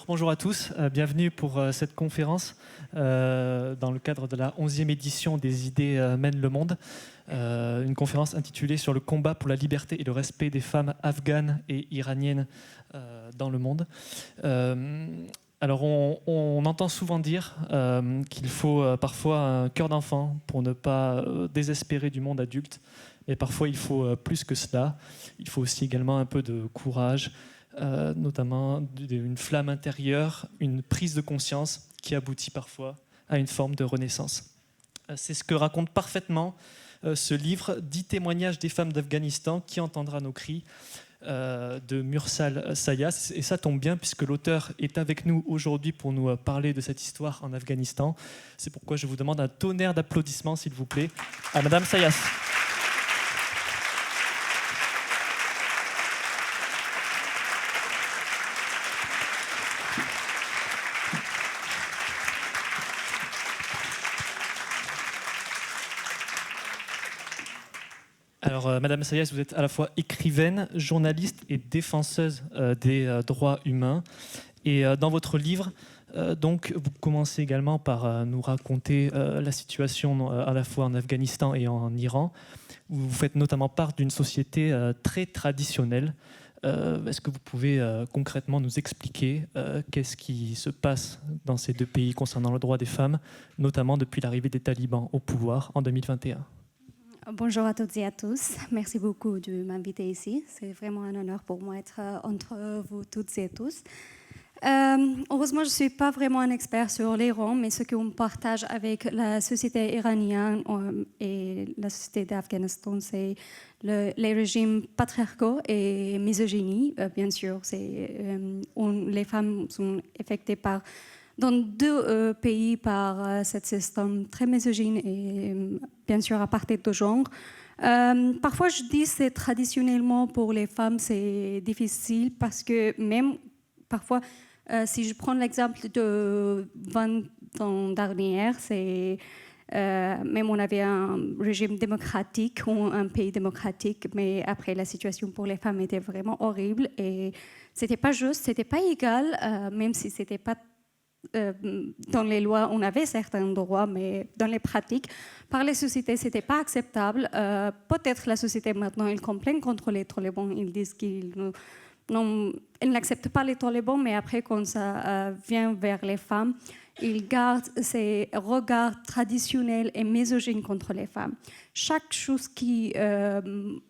Bonjour à tous. Bienvenue pour cette conférence dans le cadre de la 11e édition des idées mènent le monde. Une conférence intitulée sur le combat pour la liberté et le respect des femmes afghanes et iraniennes dans le monde. Alors on entend souvent dire qu'il faut parfois un cœur d'enfant pour ne pas désespérer du monde adulte, mais parfois il faut plus que cela. Il faut aussi également un peu de courage, notamment une flamme intérieure, une prise de conscience qui aboutit parfois à une forme de renaissance. C'est ce que raconte parfaitement ce livre, 10 témoignages des femmes d'Afghanistan, qui entendra nos cris, de Mursal Sayas. Et ça tombe bien puisque l'auteur est avec nous aujourd'hui pour nous parler de cette histoire en Afghanistan. C'est pourquoi je vous demande un tonnerre d'applaudissements, s'il vous plaît, à Madame Sayas. Alors, Madame Sayas, vous êtes à la fois écrivaine, journaliste et défenseuse des droits humains. Et dans votre livre, donc, vous commencez également par nous raconter la situation à la fois en Afghanistan et en Iran. Vous faites notamment part d'une société très traditionnelle. Est-ce que vous pouvez concrètement nous expliquer qu'est-ce qui se passe dans ces deux pays concernant le droit des femmes, notamment depuis l'arrivée des talibans au pouvoir en 2021 ? Bonjour à toutes et à tous. Merci beaucoup de m'inviter ici. C'est vraiment un honneur pour moi d'être entre vous toutes et tous. Heureusement, je ne suis pas vraiment un expert sur l'Iran, mais ce qu'on partage avec la société iranienne et la société d'Afghanistan, c'est les régimes patriarcaux et misogynie. Bien sûr, les femmes sont affectées dans deux pays par ce système très misogyne et bien sûr à partir de genre. Parfois, je dis que traditionnellement pour les femmes, c'est difficile parce que même parfois, si je prends l'exemple de 20 ans dernière, même on avait un régime démocratique ou un pays démocratique, mais après la situation pour les femmes était vraiment horrible et c'était pas juste, c'était pas égal, même si c'était pas dans les lois, on avait certains droits, mais dans les pratiques, par les sociétés, ce n'était pas acceptable. Peut-être la société maintenant, ils complainent contre les talibans, ils disent qu'ils n'acceptent pas les talibans, mais après, quand ça vient vers les femmes, ils gardent ces regards traditionnels et misogynes contre les femmes. Chaque chose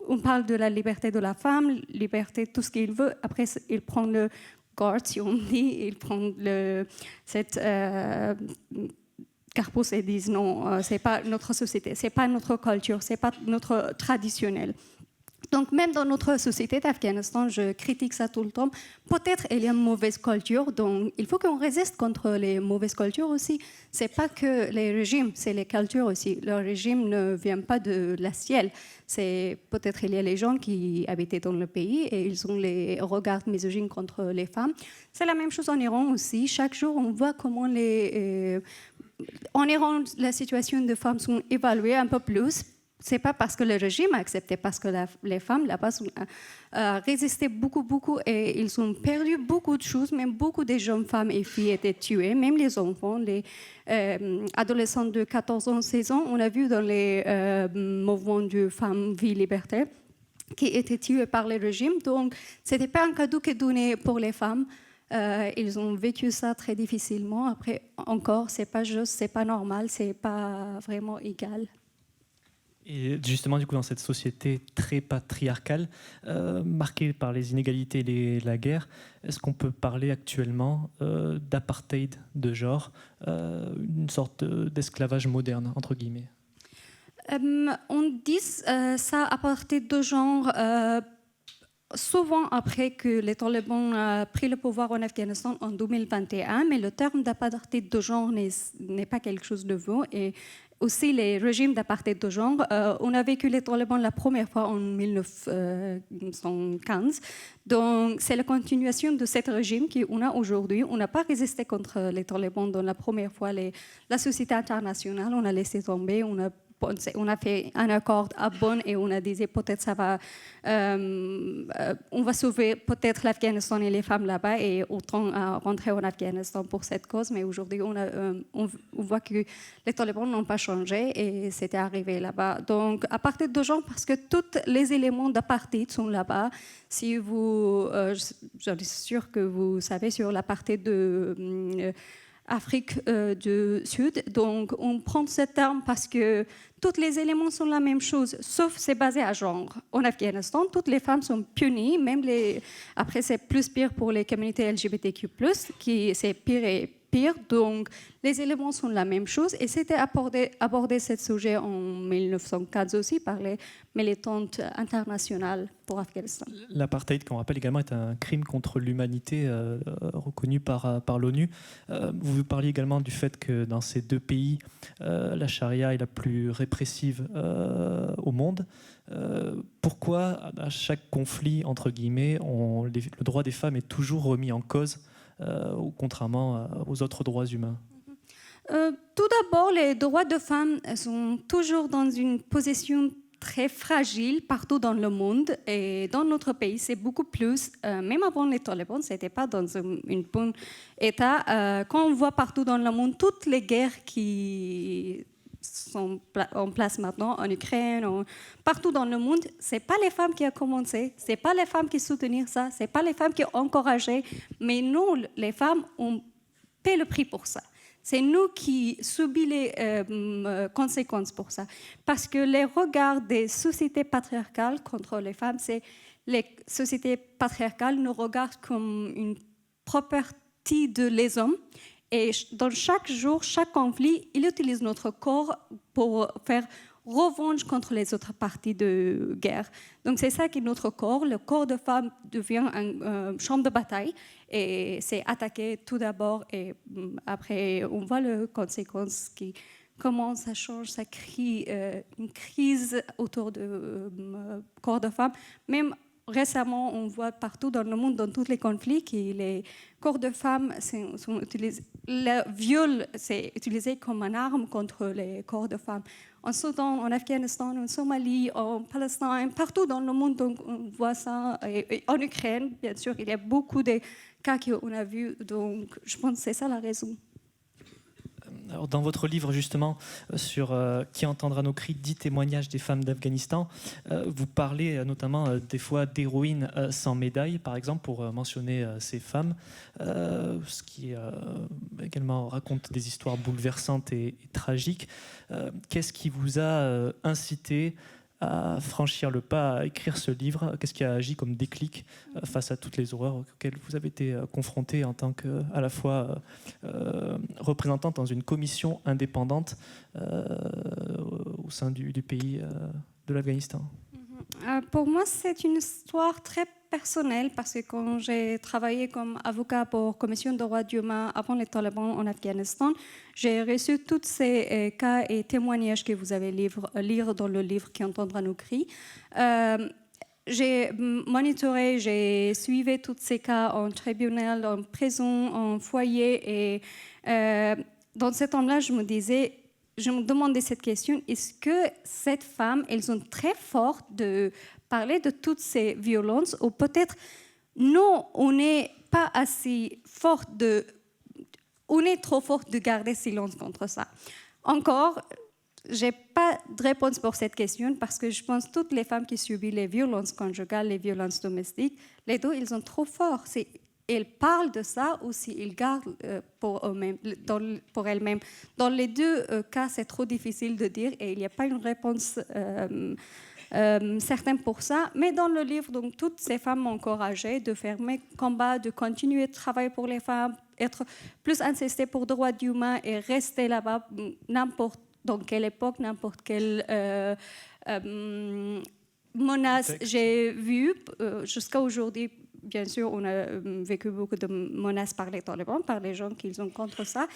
on parle de la liberté de la femme, liberté, tout ce qu'il veut, après, il prend le garde, si on dit, ils prennent cette carpouche et disent non, c'est pas notre société, c'est pas notre culture, c'est pas notre traditionnel. Donc même dans notre société d'Afghanistan, je critique ça tout le temps. Peut-être il y a une mauvaise culture, donc il faut qu'on résiste contre les mauvaises cultures aussi. C'est pas que les régimes, c'est les cultures aussi. Le régime ne vient pas de la ciel. C'est peut-être il y a les gens qui habitaient dans le pays et ils ont les regards misogynes contre les femmes. C'est la même chose en Iran aussi. Chaque jour, on voit comment en Iran, la situation des femmes sont évaluées un peu plus. C'est pas parce que le régime a accepté, parce que les femmes là-bas ont résisté beaucoup et ils ont perdu beaucoup de choses. Même beaucoup de jeunes femmes et filles étaient tuées, même les enfants, les adolescents de 14 ans, 16 ans. On a vu dans les mouvements de femmes, vie, liberté, qui étaient tuées par le régime. Donc, c'était pas un cadeau qui est donné pour les femmes. Ils ont vécu ça très difficilement. Après, encore, c'est pas juste, c'est pas normal, c'est pas vraiment égal. Et justement, du coup, dans cette société très patriarcale, marquée par les inégalités et la guerre, est-ce qu'on peut parler actuellement d'apartheid de genre, une sorte d'esclavage moderne, entre guillemets ? On dit ça apartheid de genre souvent après que les talibans ont pris le pouvoir en Afghanistan en 2021, mais le terme d'apartheid de genre n'est pas quelque chose de nouveau. Et aussi les régimes d'apartheid de genre. On a vécu les talibans la première fois en 1915. Donc, c'est la continuation de ce régime qu'on a aujourd'hui. On n'a pas résisté contre les talibans dans la première fois. La société internationale, on a laissé tomber. On a on a fait un accord à Bonn et on a dit peut-être ça va, on va sauver peut-être l'Afghanistan et les femmes là-bas et autant rentrer en Afghanistan pour cette cause. Mais aujourd'hui, on voit que les talibans n'ont pas changé et c'était arrivé là-bas. Donc, à partir de gens, parce que tous les éléments d'apartheid sont là-bas. Si vous, je suis sûre que vous savez sur la partie de Afrique du Sud. Donc, on prend ce terme parce que tous les éléments sont la même chose, sauf c'est basé à genre. En Afghanistan, toutes les femmes sont punies, même après c'est plus pire pour les communautés LGBTQ+, c'est pire et pire. Donc, les éléments sont la même chose. Et c'était abordé ce sujet en 1915 aussi par les militantes internationales pour Afghanistan. L'apartheid, qu'on rappelle également, est un crime contre l'humanité reconnu par l'ONU. Vous parliez également du fait que dans ces deux pays, la charia est la plus répressive au monde. Pourquoi, à chaque conflit, entre guillemets, le droit des femmes est toujours remis en cause, contrairement aux autres droits humains? Tout d'abord, les droits de femmes sont toujours dans une position très fragile partout dans le monde et dans notre pays, c'est beaucoup plus. Même avant les talibans, ce n'était pas dans un bon état. Quand on voit partout dans le monde toutes les guerres qui sont en place maintenant en Ukraine, partout dans le monde, ce n'est pas les femmes qui ont commencé, ce n'est pas les femmes qui soutenaient ça, ce n'est pas les femmes qui ont encouragé, mais nous, les femmes, on paie le prix pour ça. C'est nous qui subissons les conséquences pour ça. Parce que les regards des sociétés patriarcales contre les femmes, c'est les sociétés patriarcales nous regardent comme une propriété de les hommes. Et dans chaque jour, chaque conflit, ils utilisent notre corps pour faire revanche contre les autres parties de guerre. Donc c'est ça qui est notre corps. Le corps de femme devient un champ de bataille et c'est attaqué tout d'abord et après on voit les conséquences qui comment ça change, ça crée une crise autour du corps de femme. Même récemment, on voit partout dans le monde, dans tous les conflits, que les corps de femmes sont utilisés. Le viol, c'est utilisé comme une arme contre les corps de femmes. En Soudan, en Afghanistan, en Somalie, en Palestine, partout dans le monde, donc on voit ça. Et en Ukraine, bien sûr, il y a beaucoup de cas qu'on a vus. Donc, je pense que c'est ça la raison. Alors, dans votre livre, justement, sur Qui entendra nos cris, 10 témoignages des femmes d'Afghanistan, vous parlez notamment des fois d'héroïnes sans médaille, par exemple, pour mentionner ces femmes, ce qui également raconte des histoires bouleversantes et tragiques. Qu'est-ce qui vous a incité à franchir le pas, à écrire ce livre? Qu'est-ce qui a agi comme déclic face à toutes les horreurs auxquelles vous avez été confrontés en tant qu'à la fois représentante dans une commission indépendante au sein du pays de l'Afghanistan? Pour moi, c'est une histoire très personnelle parce que quand j'ai travaillé comme avocat pour Commission des droits humains avant les talibans en Afghanistan, j'ai reçu tous ces cas et témoignages que vous avez lire dans le livre Qui entendra nos cris. J'ai monitoré, j'ai suivi tous ces cas en tribunal, en prison, en foyer. Et dans ce temps-là, je me demandais cette question, est-ce que cette femme, elles sont très fortes de parler de toutes ces violences ou peut-être non, on n'est pas assez forte on est trop forte de garder silence contre ça. Encore, je n'ai pas de réponse pour cette question parce que je pense que toutes les femmes qui subissent les violences conjugales, les violences domestiques, les deux, ils sont trop forts. Elles parlent de ça ou s'ils gardent pour elles-mêmes. Dans les deux cas, c'est trop difficile de dire et il n'y a pas une réponse certaine pour ça. Mais dans le livre, donc, toutes ces femmes m'ont encouragée de faire mes combats, de continuer de travailler pour les femmes, être plus insistée pour les droits humains et rester là-bas n'importe dans quelle époque, n'importe quelle menace j'ai vue jusqu'à aujourd'hui. Bien sûr, on a vécu beaucoup de menaces par les talibans, par les gens qui sont contre ça,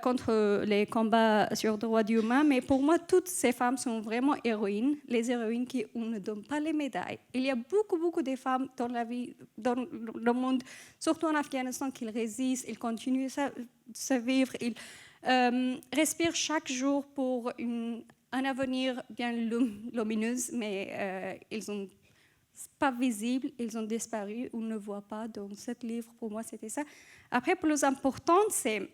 contre les combats sur les droits humains. Mais pour moi, toutes ces femmes sont vraiment héroïnes, les héroïnes qui on ne donne pas les médailles. Il y a beaucoup, beaucoup de femmes dans la vie, dans le monde, surtout en Afghanistan, qui résistent, ils continuent à se vivre, ils respirent chaque jour pour une un avenir bien lumineux, mais ils sont pas visibles, ils ont disparu, on ne voit pas. Donc, ce livre, pour moi, c'était ça. Après, plus important, c'est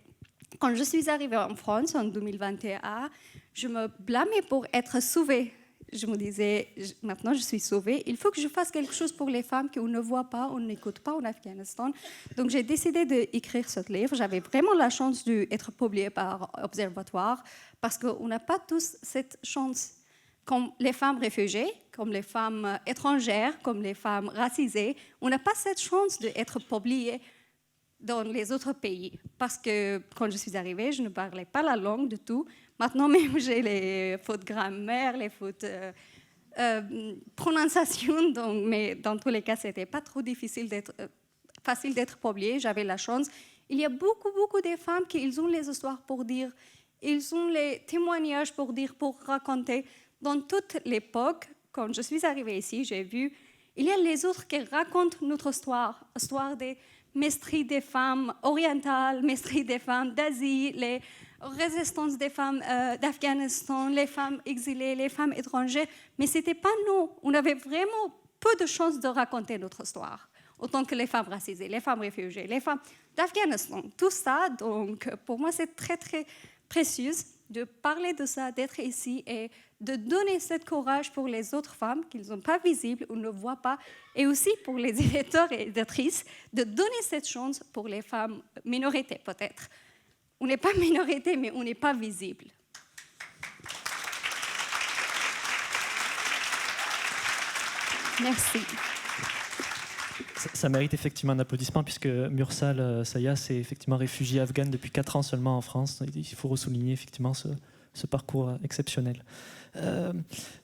quand je suis arrivée en France en 2021, je me blâmais pour être sauvée. Je me disais, maintenant je suis sauvée, il faut que je fasse quelque chose pour les femmes qu'on ne voit pas, on n'écoute pas en Afghanistan. Donc j'ai décidé d'écrire ce livre. J'avais vraiment la chance d'être publié par Observatoire parce qu'on n'a pas tous cette chance. Comme les femmes réfugiées, comme les femmes étrangères, comme les femmes racisées, on n'a pas cette chance d'être publiées dans les autres pays. Parce que quand je suis arrivée, je ne parlais pas la langue du tout. Maintenant, même j'ai les fautes grammaire, les fautes prononciation. Donc, mais dans tous les cas, ce n'était pas trop facile d'être publié. J'avais la chance. Il y a beaucoup de femmes qui ont les histoires pour dire. Ils ont les témoignages pour dire, pour raconter. Dans toute l'époque, quand je suis arrivée ici, j'ai vu, il y a les autres qui racontent notre histoire des maîtries des femmes orientales, maîtries des femmes d'Asie, les résistances des femmes d'Afghanistan, les femmes exilées, les femmes étrangères. Mais ce n'était pas nous. On avait vraiment peu de chances de raconter notre histoire, autant que les femmes racisées, les femmes réfugiées, les femmes d'Afghanistan. Tout ça, donc, pour moi, c'est très, très précieux de parler de ça, d'être ici et de donner ce courage pour les autres femmes qui ne sont pas visibles ou ne voient pas, et aussi pour les éditeurs et éditrices, de donner cette chance pour les femmes minorités peut-être. On n'est pas minorité, mais on n'est pas visible. Merci. Ça mérite effectivement un applaudissement puisque Mursal Sayas est effectivement réfugiée afghane depuis 4 ans seulement en France. Il faut ressouligner effectivement ce parcours exceptionnel.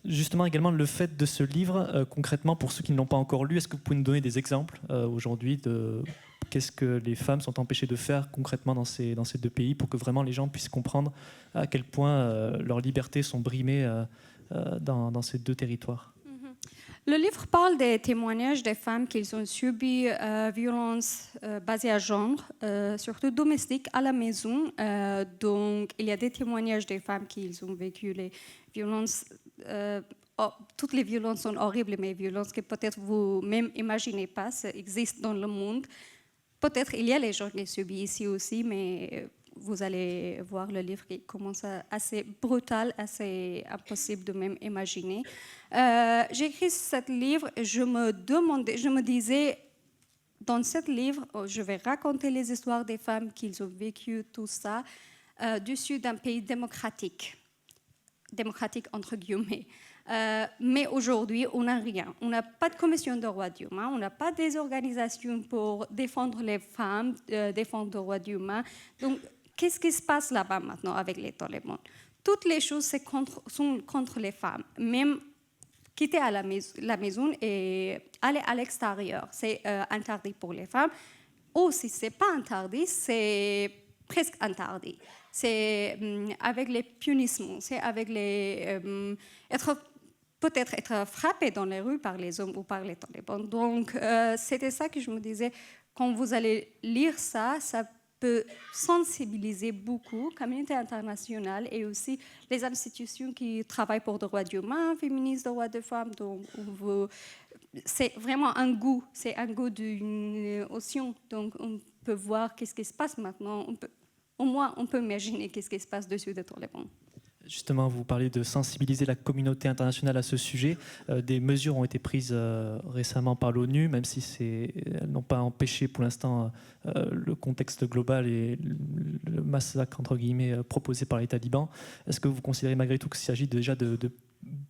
Justement également le fait de ce livre, concrètement pour ceux qui ne l'ont pas encore lu, est-ce que vous pouvez nous donner des exemples aujourd'hui de qu'est-ce que les femmes sont empêchées de faire concrètement dans ces 2 pays pour que vraiment les gens puissent comprendre à quel point leurs libertés sont brimées dans ces 2 territoires? Le livre parle des témoignages des femmes qui ont subi violences basées à genre, surtout domestiques, à la maison. Donc, il y a des témoignages des femmes qui ont vécu les violences. Toutes les violences sont horribles, mais violences que peut-être vous-même imaginez pas, ça existe dans le monde. Peut-être il y a les gens qui subissent ici aussi, mais vous allez voir le livre qui commence assez brutal, assez impossible de même imaginer. J'ai écrit ce livre et je me disais, dans ce livre, je vais raconter les histoires des femmes qui ont vécu tout ça dessus d'un pays démocratique entre guillemets. Mais aujourd'hui, on n'a rien. On n'a pas de commission de droits humains, on n'a pas des organisations pour défendre les femmes, défendre les droits humains. Donc, qu'est-ce qui se passe là-bas maintenant avec les talibans? Toutes les choses sont contre les femmes. Même quitter la maison et aller à l'extérieur, c'est interdit pour les femmes. Ou si ce n'est pas interdit, c'est presque interdit. C'est avec les punissements, c'est avec peut-être être frappé dans les rues par les hommes ou par les talibans. Donc, c'était ça que je me disais, quand vous allez lire ça, ça peut sensibiliser beaucoup la communauté internationale et aussi les institutions qui travaillent pour les droits humains, féministes, droits des femmes. Donc, c'est vraiment un goût d'une océan. Donc, on peut voir qu'est-ce qui se passe maintenant. Au moins, on peut imaginer qu'est-ce qui se passe dessus des talibans. Justement, vous parlez de sensibiliser la communauté internationale à ce sujet. Des mesures ont été prises récemment par l'ONU, même si elles n'ont pas empêché pour l'instant le contexte global et le massacre entre guillemets proposé par les talibans. Est-ce que vous considérez malgré tout qu'il s'agit déjà de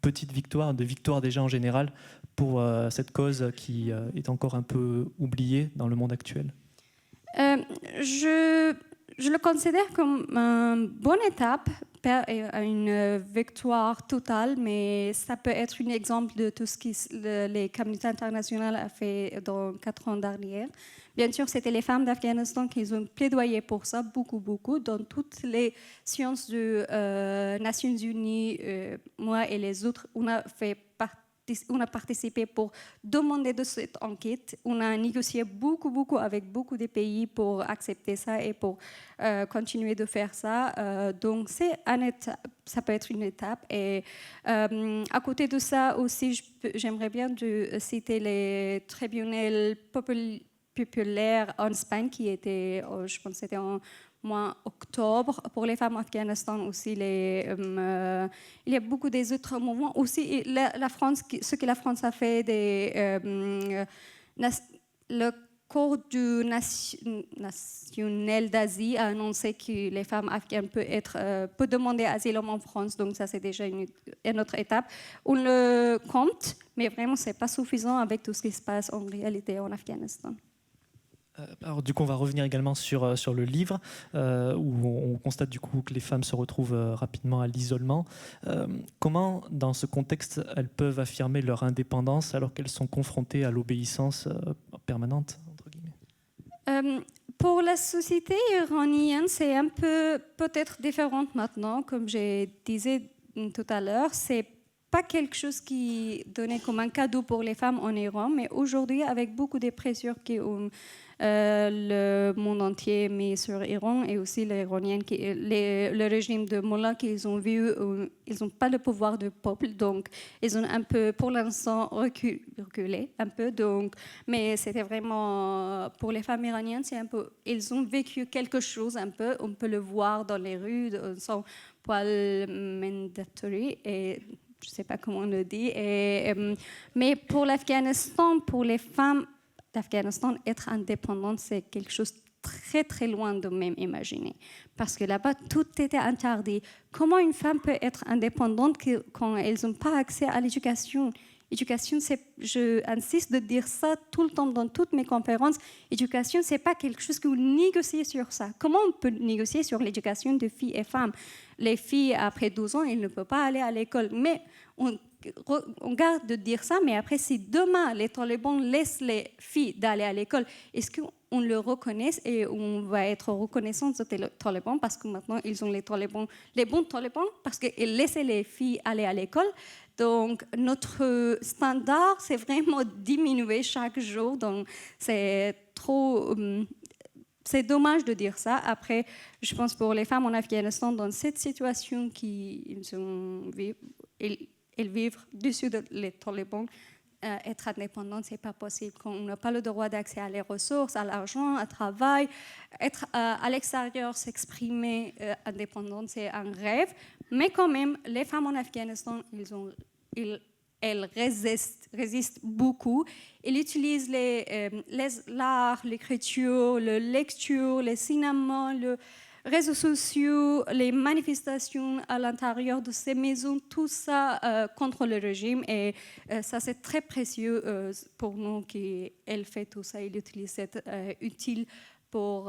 petites victoires, de victoires déjà en général pour cette cause qui est encore un peu oubliée dans le monde actuel? Je le considère comme une bonne étape, une victoire totale, mais ça peut être un exemple de tout ce que les communautés internationales ont fait dans 4 ans derniers. Bien sûr, c'était les femmes d'Afghanistan qui ont plaidoyé pour ça, beaucoup, dans toutes les sciences des Nations Unies. Moi et les autres, on a fait on a participé pour demander de cette enquête. On a négocié beaucoup avec beaucoup de pays pour accepter ça et pour continuer de faire ça. Donc, ça peut être une étape. Et à côté de ça aussi, j'aimerais bien citer les tribunaux populaires en Espagne qui étaient, je pense que c'était en mois octobre. Pour les femmes afghanistan aussi, il y a beaucoup des autres mouvements. Aussi, la France, ce que la France a fait, le Cour du national d'Asie a annoncé que les femmes afghanes peuvent demander asile en France. Donc ça, c'est déjà une autre étape. On le compte, mais vraiment, ce n'est pas suffisant avec tout ce qui se passe en réalité en Afghanistan. Alors du coup, on va revenir également sur le livre, où on constate du coup que les femmes se retrouvent rapidement à l'isolement. Comment, dans ce contexte, elles peuvent affirmer leur indépendance alors qu'elles sont confrontées à l'obéissance permanente, entre guillemets ? Pour la société iranienne, c'est un peu peut-être différent maintenant. Comme je disais tout à l'heure, c'est pas quelque chose qui est donné comme un cadeau pour les femmes en Iran, mais aujourd'hui, avec beaucoup de pressions que le monde entier met sur l'Iran et aussi les Iraniens, le régime de Mollah qu'ils ont vu, ils n'ont pas le pouvoir du peuple, donc ils ont un peu, pour l'instant, reculé un peu. Donc, mais c'était vraiment, pour les femmes iraniennes, c'est un peu, ils ont vécu quelque chose un peu, on peut le voir dans les rues, sans poil mandatory et je ne sais pas comment on le dit. Mais pour l'Afghanistan, pour les femmes d'Afghanistan, être indépendante, c'est quelque chose de très loin de même imaginer. Parce que là-bas, tout était interdit. Comment une femme peut être indépendante quand elles n'ont pas accès à l'éducation ? Éducation, je insiste de dire ça tout le temps dans toutes mes conférences. Éducation, ce n'est pas quelque chose que vous négociez sur ça. Comment on peut négocier sur l'éducation de filles et femmes ? Les filles, après 12 ans, elles ne peuvent pas aller à l'école. Mais on garde de dire ça, mais après, si demain, les talibans laissent les filles d'aller à l'école, est-ce qu'on le reconnaît et on va être reconnaissant des talibans parce que maintenant, ils ont les bons talibans, parce qu'ils laissent les filles aller à l'école. Donc, notre standard, c'est vraiment diminué chaque jour. Donc, c'est dommage de dire ça. Après, je pense pour les femmes en Afghanistan, dans cette situation elles vivent dessus les talibans, être indépendante, ce n'est pas possible. Quand on n'a pas le droit d'accès à les ressources, à l'argent, au travail, être à l'extérieur, s'exprimer indépendante, c'est un rêve. Mais quand même, les femmes en Afghanistan, elles résistent beaucoup. Elles utilisent l'art, l'écriture, la lecture, le cinéma, les réseaux sociaux, les manifestations à l'intérieur de ces maisons, tout ça contre le régime. Et ça, c'est très précieux pour nous qu'elle fait tout ça. Elle utilise cet utile pour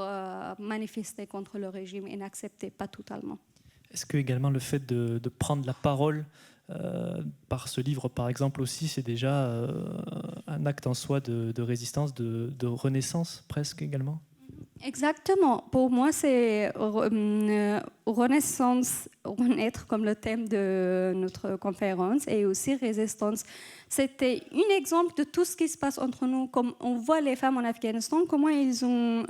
manifester contre le régime et n'accepter pas totalement. Est-ce que également le fait de prendre la parole par ce livre, par exemple, aussi, c'est déjà un acte en soi de résistance, de renaissance, presque également ? Exactement. Pour moi, c'est renaissance, renaître comme le thème de notre conférence et aussi résistance. C'était un exemple de tout ce qui se passe entre nous. Comme on voit les femmes en Afghanistan, comment ils ont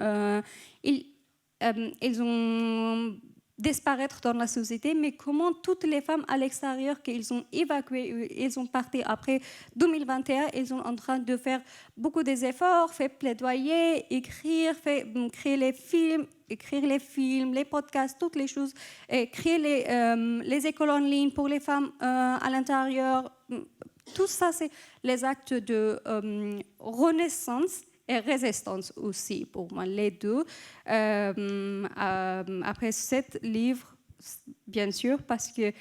disparaître dans la société, mais comment toutes les femmes à l'extérieur qu'ils ont évacuées, ils ont parti après 2021, ils sont en train de faire beaucoup d'efforts, faire plaidoyer, écrire, créer les films, les podcasts, toutes les choses, et créer les écoles en ligne pour les femmes à l'intérieur. Tout ça, c'est les actes de renaissance et résistance aussi, pour moi, les deux. Après ce livre, bien sûr, parce que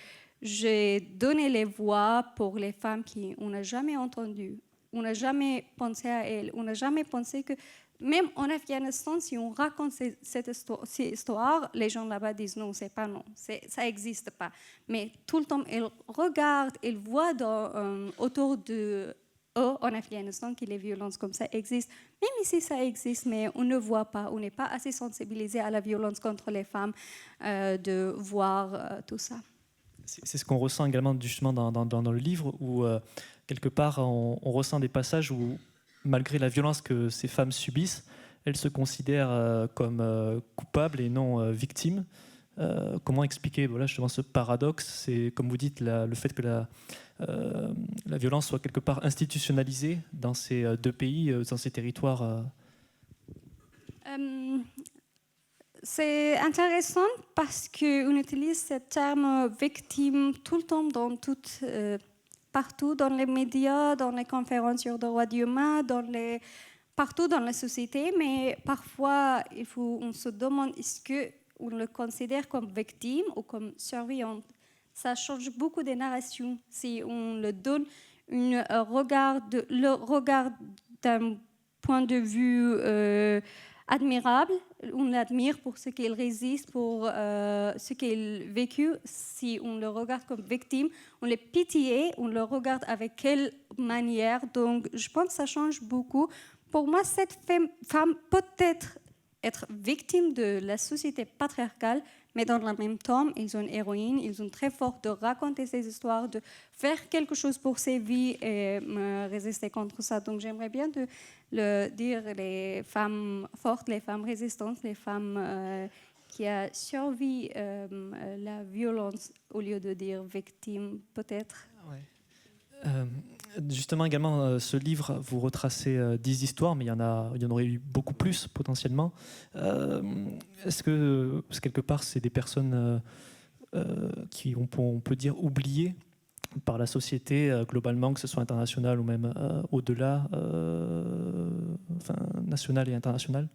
j'ai donné les voix pour les femmes qu'on n'a jamais entendues. On n'a jamais pensé à elles. On n'a jamais pensé que, même en Afghanistan, si on raconte cette histoire, les gens là-bas disent non, c'est pas non, ça n'existe pas. Mais tout le temps, ils regardent, ils voient autour de en Afghanistan que les violences comme ça existent. Même ici, ça existe, mais on ne voit pas. On n'est pas assez sensibilisé à la violence contre les femmes de voir tout ça. C'est ce qu'on ressent également justement dans le livre où quelque part, on ressent des passages où, malgré la violence que ces femmes subissent, elles se considèrent comme coupables et non victimes. Comment expliquer voilà, justement ce paradoxe? C'est, comme vous dites, le fait que la violence soit quelque part institutionnalisée dans ces deux pays, dans ces territoires. C'est intéressant parce qu'on utilise ce terme victime tout le temps, partout dans les médias, dans les conférences sur le droit humain, partout dans la société, mais parfois on se demande est-ce qu'on le considère comme victime ou comme survivante. Ça change beaucoup des narrations. Si on le donne le regard d'un point de vue admirable, on l'admire pour ce qu'il résiste, pour ce qu'il a vécu. Si on le regarde comme victime, on le pitié, on le regarde avec quelle manière. Donc, je pense que ça change beaucoup. Pour moi, cette femme peut être victime de la société patriarcale, mais dans le même temps, ils sont héroïnes, ils sont très forts de raconter ces histoires, de faire quelque chose pour ses vies et résister contre ça. Donc j'aimerais bien le dire les femmes fortes, les femmes résistantes, les femmes qui ont survécu la violence au lieu de dire victime, peut-être. Ouais. Justement, également, ce livre, vous retracez 10 histoires, mais il y en aurait eu beaucoup plus potentiellement. Est-ce que, quelque part, c'est des personnes qui, on peut dire, oubliées par la société globalement, que ce soit international ou même au-delà, national et international?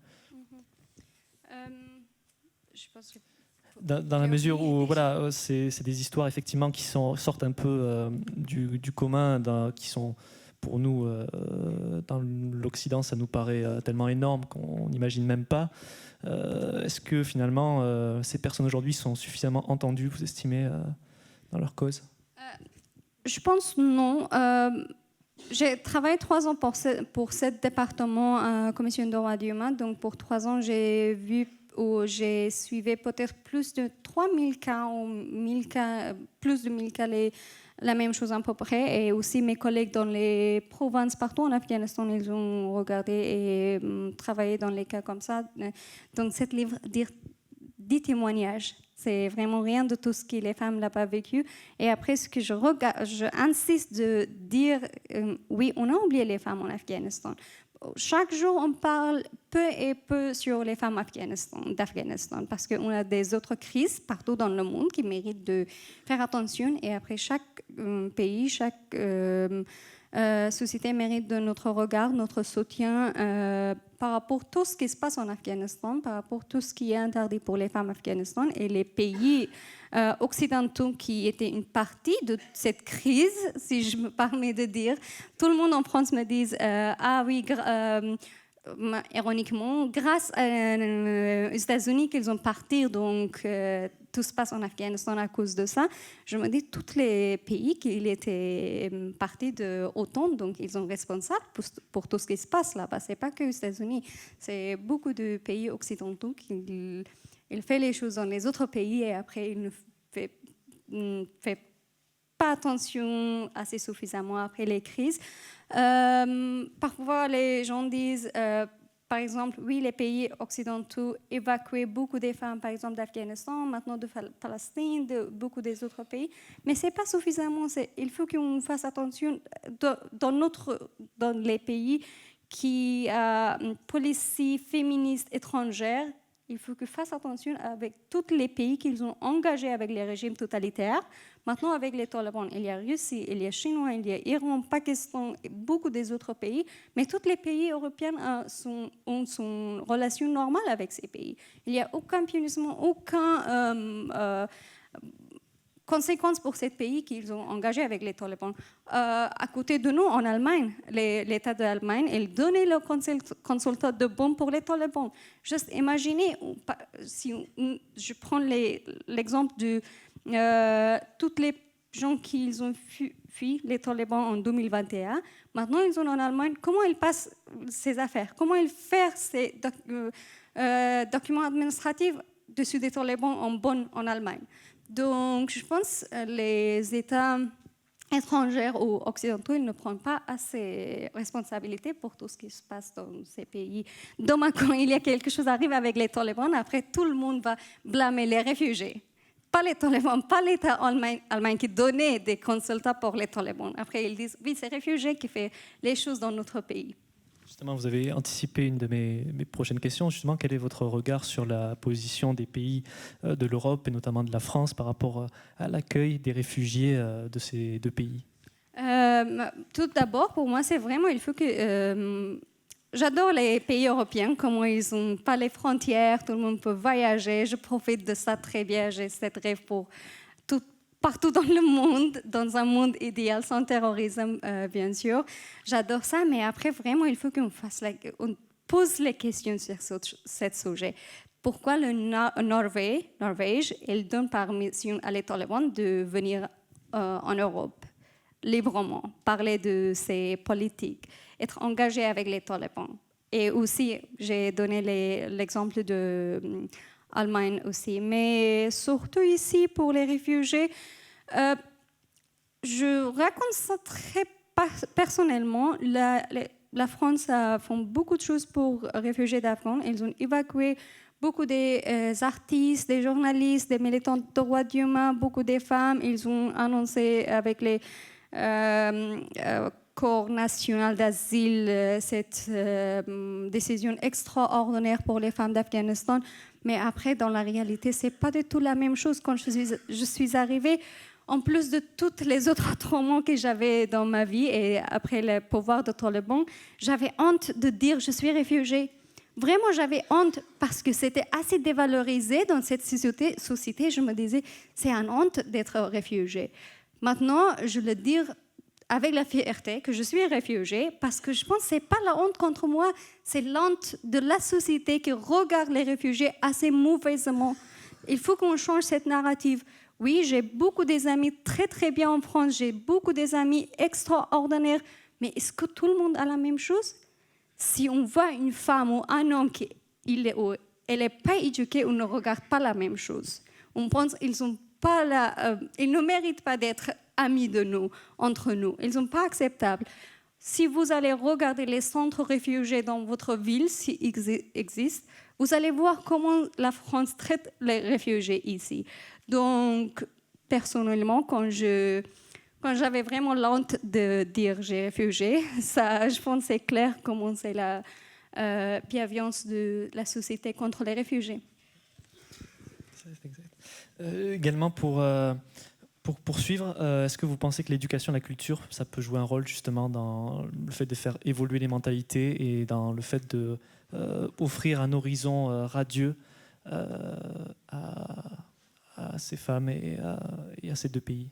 Je pense que dans la mesure où voilà, c'est des histoires effectivement qui sortent un peu du commun, qui sont pour nous dans l'Occident, ça nous paraît tellement énorme qu'on n'imagine même pas. Est-ce que finalement ces personnes aujourd'hui sont suffisamment entendues, vous estimez, dans leur cause? Je pense non. J'ai travaillé 3 ans pour ce département Commission des droits humains. Donc pour 3 ans, j'ai suivi peut-être plus de 3000 cas ou 1000 cas, plus de 1000 cas, la même chose à peu près. Et aussi mes collègues dans les provinces partout en Afghanistan, ils ont regardé et travaillé dans les cas comme ça. Donc cet livre dit 10 témoignages. C'est vraiment rien de tout ce que les femmes n'ont pas vécu. Et après, ce que j'insiste de dire, oui, on a oublié les femmes en Afghanistan. Chaque jour, on parle peu et peu sur les femmes d'Afghanistan parce qu'on a des autres crises partout dans le monde qui méritent de faire attention. Et après, chaque pays, chaque société mérite de notre regard, notre soutien par rapport à tout ce qui se passe en Afghanistan, par rapport à tout ce qui est interdit pour les femmes afghanistan et les pays occidentaux qui étaient une partie de cette crise, si je me permets de dire. Tout le monde en France me dit ah oui, ironiquement, grâce aux États-Unis qu'ils ont parti, donc tout se passe en Afghanistan à cause de ça. Je me dis, tous les pays qui étaient partis de OTAN, donc ils sont responsables pour tout ce qui se passe là-bas. C'est pas que les États-Unis, c'est beaucoup de pays occidentaux qui font les choses dans les autres pays et après ils ne font pas attention assez suffisamment après les crises. Parfois, les gens disent, par exemple, oui, les pays occidentaux évacuaient beaucoup des femmes, par exemple, d'Afghanistan, maintenant de Palestine, de beaucoup des autres pays, mais ce n'est pas suffisamment. Il faut qu'on fasse attention dans les pays qui ont une politique féministe étrangère. Il faut qu'on fasse attention avec tous les pays qu'ils ont engagés avec les régimes totalitaires. Maintenant, avec les talibans, il y a Russie, il y a Chinois, il y a Iran, Pakistan, et beaucoup des autres pays. Mais tous les pays européens ont une relation normale avec ces pays. Il n'y a aucun punissement, aucune conséquence pour ces pays qu'ils ont engagés avec les talibans. À côté de nous, en Allemagne, l'État de l'Allemagne, il donnait le consultat de bombes pour les talibans. Juste imaginez, si je prends l'exemple de tous les gens qui ont fui les talibans en 2021. Maintenant, ils sont en Allemagne. Comment ils passent ces affaires? Comment ils font ces documents administratifs dessus des talibans en Allemagne? Donc, je pense que les États étrangers ou occidentaux, ils ne prennent pas assez de responsabilité pour tout ce qui se passe dans ces pays. Donc, quand il y a quelque chose qui arrive avec les talibans, après, tout le monde va blâmer les réfugiés. Pas les talibans, pas l'État allemand qui donnait des consultants pour les talibans. Après, ils disent, oui, c'est les réfugiés qui font les choses dans notre pays. Justement, vous avez anticipé une de mes prochaines questions. Justement, quel est votre regard sur la position des pays de l'Europe et notamment de la France par rapport à l'accueil des réfugiés de ces deux pays? Tout d'abord, pour moi, c'est vraiment, il faut que... j'adore les pays européens, comment ils n'ont pas les frontières, tout le monde peut voyager. Je profite de ça très bien. J'ai cette rêve pour partout dans le monde, dans un monde idéal, sans terrorisme, bien sûr. J'adore ça, mais après, vraiment, il faut qu'on pose les questions sur ce sujet. Pourquoi le Norvège, elle donne permission à les talibans de venir en Europe librement, parler de ses politiques, être engagé avec les talibans. Et aussi, j'ai donné l'exemple de Allemagne aussi. Mais surtout ici, pour les réfugiés, je raconte ça très personnellement. La France a fait beaucoup de choses pour les réfugiés d'Afghanistan. Ils ont évacué beaucoup des artistes, des journalistes, des militants de droits humains, beaucoup de femmes. Ils ont annoncé avec les Corps national d'asile cette décision extraordinaire pour les femmes d'Afghanistan. Mais après, dans la réalité, ce n'est pas du tout la même chose. Quand je suis arrivée, en plus de tous les autres traumas que j'avais dans ma vie et après le pouvoir de Taliban, j'avais honte de dire je suis réfugiée. Vraiment, j'avais honte parce que c'était assez dévalorisé dans cette société. Je me disais, c'est une honte d'être réfugiée. Maintenant, je le dis avec la fierté que je suis réfugiée parce que je pense que ce n'est pas la honte contre moi, c'est l'honte de la société qui regarde les réfugiés assez mauvaisement. Il faut qu'on change cette narrative. Oui, j'ai beaucoup d'amis très très bien en France, j'ai beaucoup d'amis extraordinaires, mais est-ce que tout le monde a la même chose? Si on voit une femme ou un homme qui elle n'est pas éduquée, on ne regarde pas la même chose. On pense qu'ils ils ne méritent pas d'être amis de nous, entre nous. Ils ne sont pas acceptables. Si vous allez regarder les centres réfugiés dans votre ville, s'ils existent, vous allez voir comment la France traite les réfugiés ici. Donc, personnellement, quand j'avais vraiment honte de dire j'ai réfugié, ça, je pense que c'est clair comment c'est la bienveillance de la société contre les réfugiés. Également, pour poursuivre, est-ce que vous pensez que l'éducation, la culture, ça peut jouer un rôle justement dans le fait de faire évoluer les mentalités et dans le fait d'offrir un horizon radieux à ces femmes et à ces deux pays?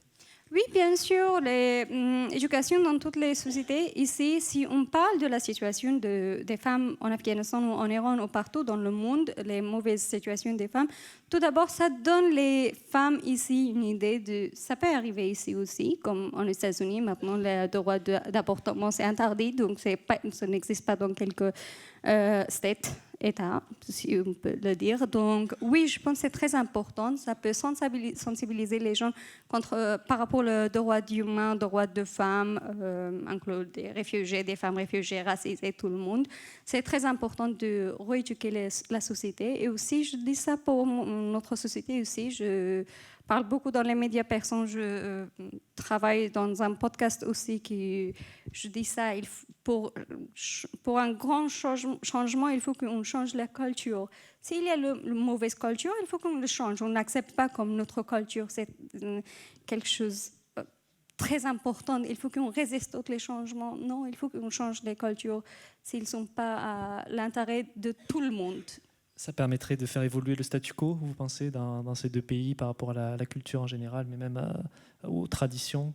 Oui, bien sûr, l'éducation dans toutes les sociétés. Ici, si on parle de la situation des femmes en Afghanistan ou en Iran ou partout dans le monde, les mauvaises situations des femmes, tout d'abord, ça donne les femmes ici une idée de... Ça peut arriver ici aussi, comme aux États-Unis, maintenant, le droit d'avortement, c'est interdit, donc ça n'existe pas dans quelques États, si on peut le dire. Donc oui, je pense que c'est très important. Ça peut sensibiliser les gens par rapport au droit humain, droit de femmes, inclure des réfugiés, des femmes réfugiées, racisées, tout le monde. C'est très important de rééduquer la société. Et aussi, je dis ça pour notre société aussi. Je parle beaucoup dans les médias personnels. Je travaille dans un podcast aussi je dis ça. Pour un grand changement, il faut qu'on change la culture. S'il y a une mauvaise culture, il faut qu'on le change. On n'accepte pas comme notre culture, c'est quelque chose de très important. Il faut qu'on résiste aux les changements. Non, il faut qu'on change les cultures s'ils ne sont pas à l'intérêt de tout le monde. Ça permettrait de faire évoluer le statu quo, vous pensez, dans ces deux pays par rapport à la culture en général, mais même aux traditions?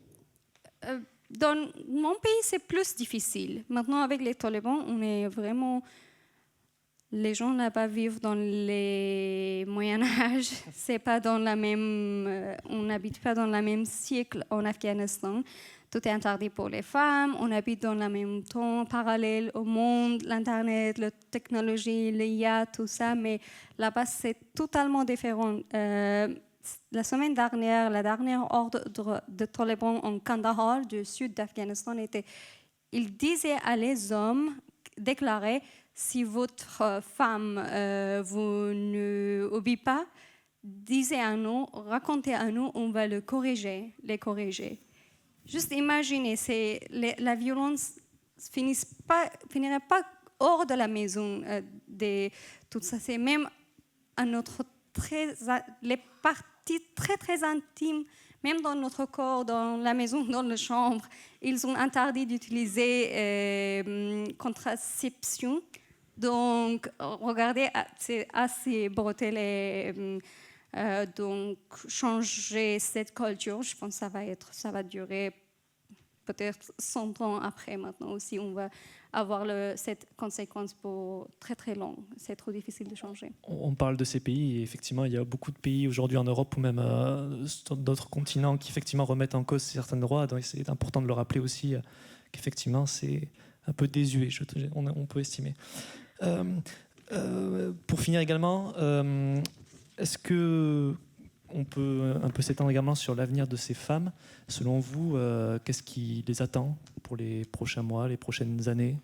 Dans mon pays, c'est plus difficile. Maintenant, avec les talibans, on est vraiment... Les gens là-bas vivent dans les Moyen-Âge. C'est pas dans la même... on n'habite pas dans le même siècle en Afghanistan. Tout est interdit pour les femmes. On habite dans le même temps parallèle au monde, l'Internet, la technologie, l'IA, tout ça. Mais là-bas, c'est totalement différent. la semaine dernière, la dernière ordre de Taliban en Kandahar, du sud d'Afghanistan, il disait à les hommes, déclarait, si votre femme vous ne obéit pas, disez à nous, racontez à nous, on va les corriger. Juste imaginez, la violence finirait pas hors de la maison. Tout ça, c'est même les parties très très intimes, même dans notre corps, dans la maison, dans la chambre. Ils ont interdit d'utiliser contraception. Donc, regardez, c'est assez brutal. Donc, changer cette culture, je pense que ça va durer peut-être 100 ans après maintenant aussi. On va avoir cette conséquence pour très très long. C'est trop difficile de changer. On parle de ces pays et effectivement, il y a beaucoup de pays aujourd'hui en Europe ou même sur d'autres continents qui effectivement remettent en cause certains droits. Donc c'est important de le rappeler aussi qu'effectivement c'est un peu désuet, on peut estimer. Pour finir également, est-ce que on peut un peu s'étendre également sur l'avenir de ces femmes. Selon vous, qu'est-ce qui les attend pour les prochains mois, les prochaines années,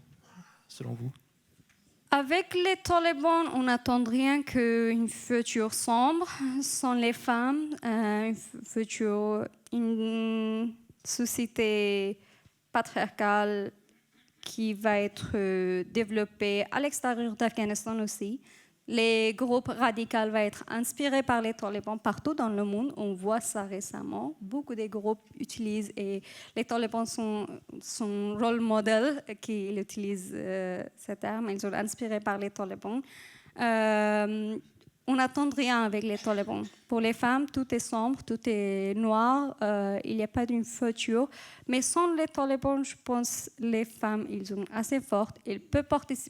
selon vous? Avec les talibans, on n'attend rien qu'une future sombre sans les femmes, une société patriarcale qui va être développée à l'extérieur d'Afghanistan aussi. Les groupes radicaux vont être inspirés par les talibans partout dans le monde. On voit ça récemment. Beaucoup de groupes utilisent, et les talibans sont rôle modèle qui utilisent ce terme. Ils sont inspirés par les talibans. On n'attend rien avec les talibans. Pour les femmes, tout est sombre, tout est noir. Il n'y a pas d'une futur. Mais sans les talibans, je pense que les femmes, ils sont assez fortes. Elles peuvent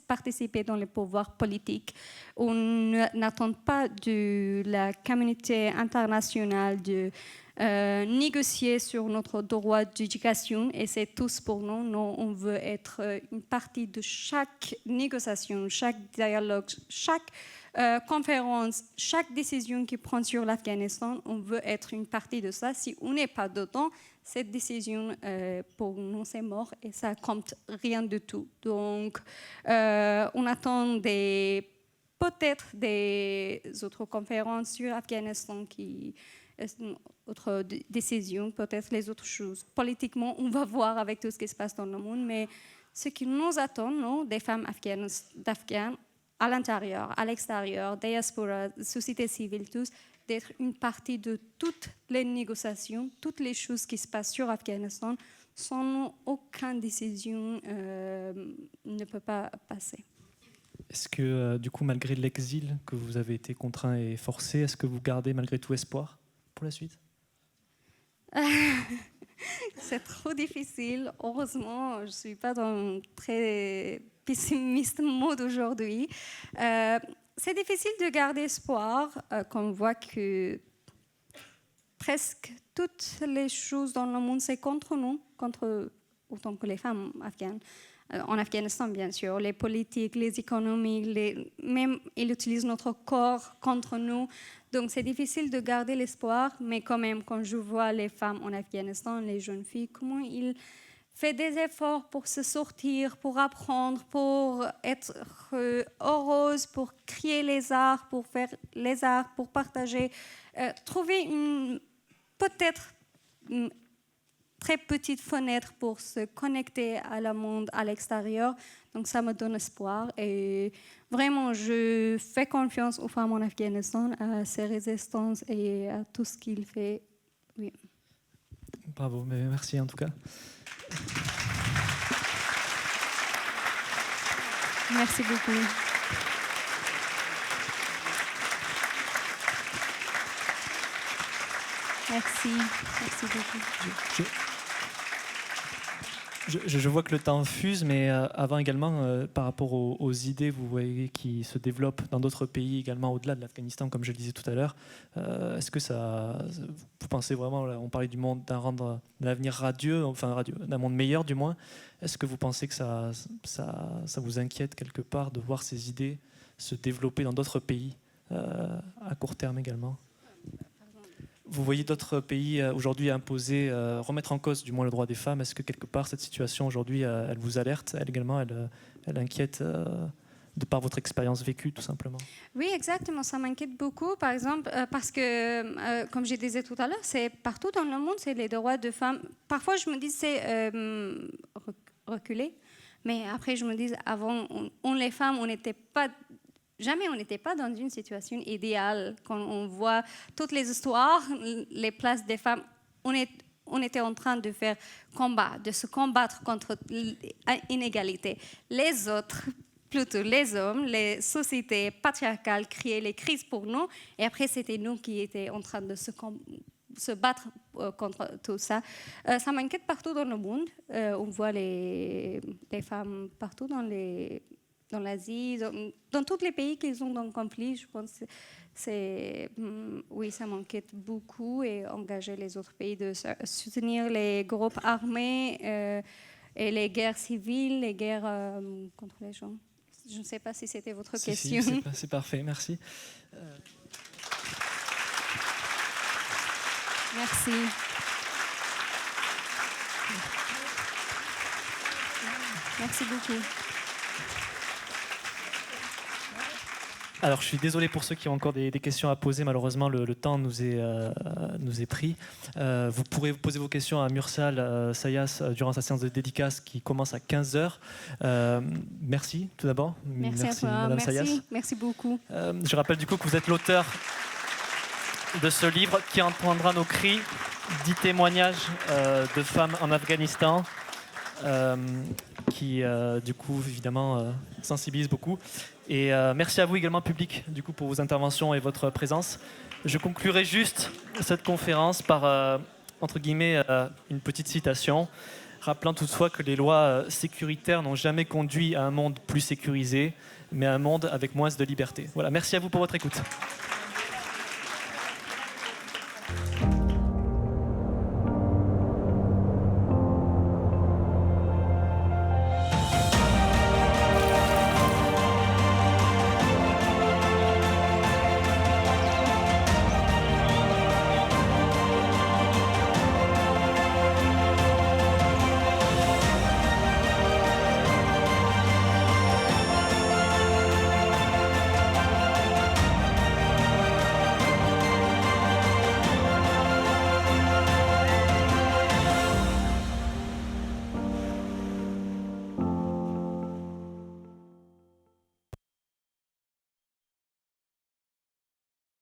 participer dans les pouvoirs politiques. On n'attend pas de la communauté internationale de négocier sur notre droit d'éducation. Et c'est tous pour nous. Nous, on veut être une partie de chaque négociation, chaque dialogue, chaque conférence, chaque décision qui prend sur l'Afghanistan, on veut être une partie de ça. Si on n'est pas dedans, cette décision, pour nous, c'est mort et ça compte rien du tout. Donc, on attend peut-être des autres conférences sur l'Afghanistan, autres décisions, peut-être les autres choses. Politiquement, on va voir avec tout ce qui se passe dans le monde, mais ce qui nous attend, nous, des femmes d'Afghanes, à l'intérieur, à l'extérieur, diaspora, société civile, tous, d'être une partie de toutes les négociations, toutes les choses qui se passent sur l'Afghanistan, sans nous, aucune décision ne peut pas passer. Est-ce que, du coup, malgré l'exil que vous avez été contraint et forcé, est-ce que vous gardez malgré tout espoir pour la suite? C'est trop difficile. Heureusement, je ne suis pas dans un très pessimiste mode aujourd'hui. C'est difficile de garder espoir quand on voit que presque toutes les choses dans le monde, c'est contre nous, autant que les femmes afghanes. En Afghanistan, bien sûr, les politiques, les économies, même ils utilisent notre corps contre nous. Donc, c'est difficile de garder l'espoir, mais quand même, quand je vois les femmes en Afghanistan, les jeunes filles, comment ils font des efforts pour se sortir, pour apprendre, pour être heureuses, pour créer les arts, pour faire les arts, pour partager, trouver peut-être une très petite fenêtre pour se connecter à le monde à l'extérieur. Donc ça me donne espoir et vraiment je fais confiance aux femmes en Afghanistan, à ses résistances et à tout ce qu'il fait. Oui. Bravo, mais merci en tout cas. Merci beaucoup. Merci beaucoup. Je vois que le temps fuse, mais avant également, par rapport aux idées, vous voyez, qui se développent dans d'autres pays également au-delà de l'Afghanistan, comme je le disais tout à l'heure. Est-ce que vous pensez vraiment, là, on parlait du monde, d'un avenir radieux, enfin radieux, d'un monde meilleur du moins. Est-ce que vous pensez que ça vous inquiète quelque part de voir ces idées se développer dans d'autres pays à court terme également? vous voyez d'autres pays aujourd'hui imposer, remettre en cause du moins le droit des femmes. Est-ce que quelque part cette situation aujourd'hui, elle vous alerte, elle également, elle inquiète de par votre expérience vécue tout simplement? Oui, exactement, ça m'inquiète beaucoup, par exemple, parce que, comme je disais tout à l'heure, c'est partout dans le monde, c'est les droits de femmes. Parfois, je me dis c'est reculé, mais après, je me dis, avant, on les femmes, on n'était pas... Jamais on n'était pas dans une situation idéale. Quand on voit toutes les histoires, les places des femmes, on était en train de faire combat, de se combattre contre l'inégalité. Les autres, plutôt les hommes, les sociétés patriarcales créaient les crises pour nous, et après c'était nous qui étions en train de se battre contre tout ça. Ça m'inquiète partout dans le monde. On voit les femmes partout dans l'Asie, dans tous les pays qui sont dans le conflit. Je pense oui, ça m'inquiète beaucoup, et engager les autres pays de soutenir les groupes armés et les guerres civiles, les guerres contre les gens. Je ne sais pas si c'était votre question. Si, c'est parfait, merci. Merci. Merci beaucoup. Alors, je suis désolé pour ceux qui ont encore des questions à poser. Malheureusement, le temps nous est pris. Vous pourrez poser vos questions à Mursal Sayas durant sa séance de dédicace qui commence à 15h. Merci, tout d'abord. Merci à toi. Madame Sayas. Merci beaucoup. Je rappelle du coup que vous êtes l'auteur de ce livre qui entendra nos cris, 10 témoignages de femmes en Afghanistan. Qui du coup évidemment sensibilise beaucoup, et merci à vous également public du coup pour vos interventions et votre présence. Je conclurai juste cette conférence par entre guillemets une petite citation, rappelant toutefois que les lois sécuritaires n'ont jamais conduit à un monde plus sécurisé, mais à un monde avec moins de liberté. Voilà, merci à vous pour votre écoute.